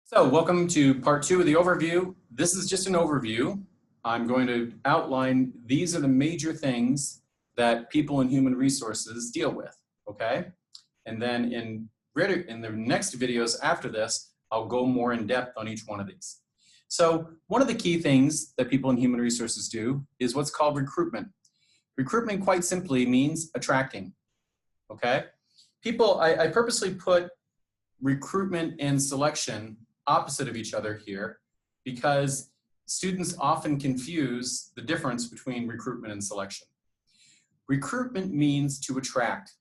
So welcome to part 2 of the overview. This is just an overview. I'm going to outline these are the major things that people in human resources deal with, okay? And then in the next videos after this, I'll go more in depth on each one of these. So one of the key things that people in human resources do is what's called recruitment. Recruitment quite simply means attracting, okay? I purposely put recruitment and selection opposite of each other here because students often confuse the difference between recruitment and selection. Recruitment means to attract.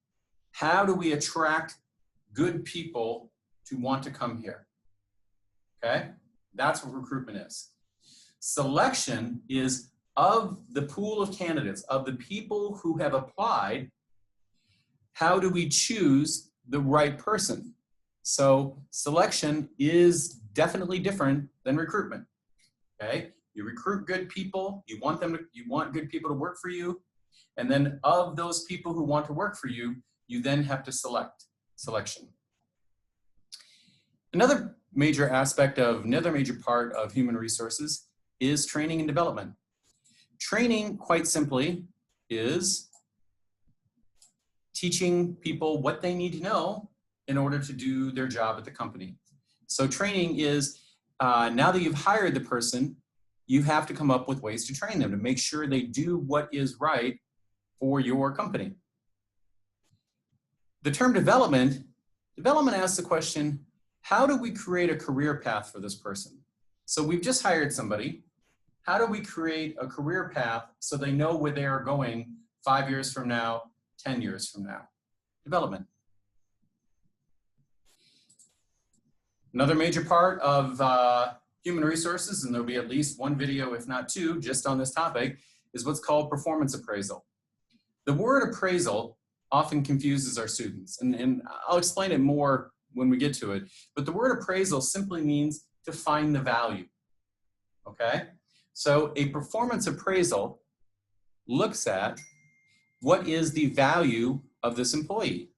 How do we attract good people to want to come here? Okay, that's what recruitment is. Selection is of the pool of candidates, of the people who have applied, how do we choose the right person? So selection is definitely different than recruitment. Okay, you recruit good people, you want good people to work for you, and then of those people who want to work for you, you then have to selection. Another major part of human resources is training and development. Training, quite simply, is teaching people what they need to know in order to do their job at the company. So training is, now that you've hired the person, you have to come up with ways to train them to make sure they do what is right for your company. The term development asks the question, how do we create a career path for this person? So we've just hired somebody. How do we create a career path so they know where they are going 5 years from now, 10 years from now? Development. Another major part of human resources, and there'll be at least one video, if not two, just on this topic, is what's called performance appraisal. The word appraisal often confuses our students, and I'll explain it more when we get to it, but the word appraisal simply means to find the value, okay? So a performance appraisal looks at what is the value of this employee,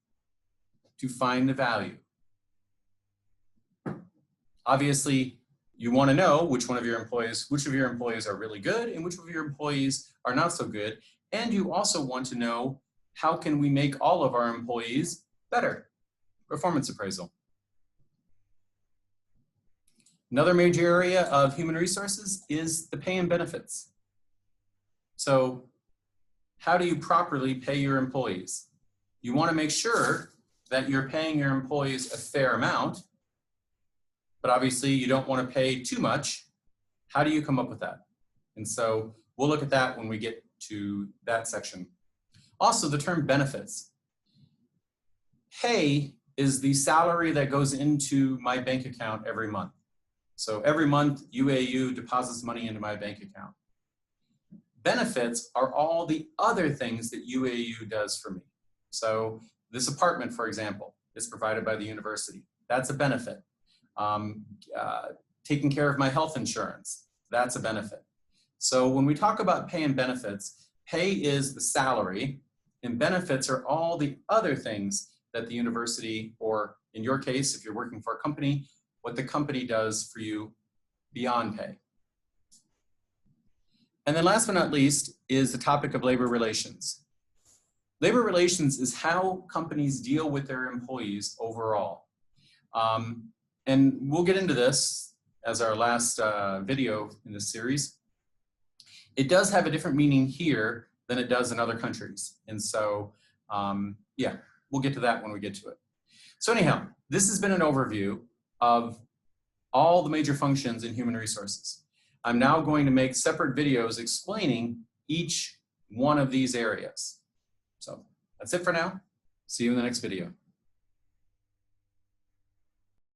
to find the value. Obviously, you want to know which of your employees are really good and which of your employees are not so good. And you also want to know how can we make all of our employees better? Performance appraisal. Another major area of human resources is the pay and benefits. So how do you properly pay your employees? You want to make sure that you're paying your employees a fair amount, but obviously you don't want to pay too much. How do you come up with that? And so we'll look at that when we get to that section. Also, the term benefits. Pay is the salary that goes into my bank account every month. So every month UAU deposits money into my bank account. Benefits are all the other things that UAU does for me. So this apartment, for example, is provided by the university. That's a benefit. Taking care of my health insurance, that's a benefit. So when we talk about pay and benefits, pay is the salary and benefits are all the other things that the university, or in your case, if you're working for a company, what the company does for you beyond pay. And then last but not least is the topic of labor relations. Labor relations is how companies deal with their employees overall. And we'll get into this as our last video in this series. It does have a different meaning here than it does in other countries. And so, yeah, we'll get to that when we get to it. So anyhow, this has been an overview of all the major functions in human resources. I'm now going to make separate videos explaining each one of these areas. So that's it for now. See you in the next video.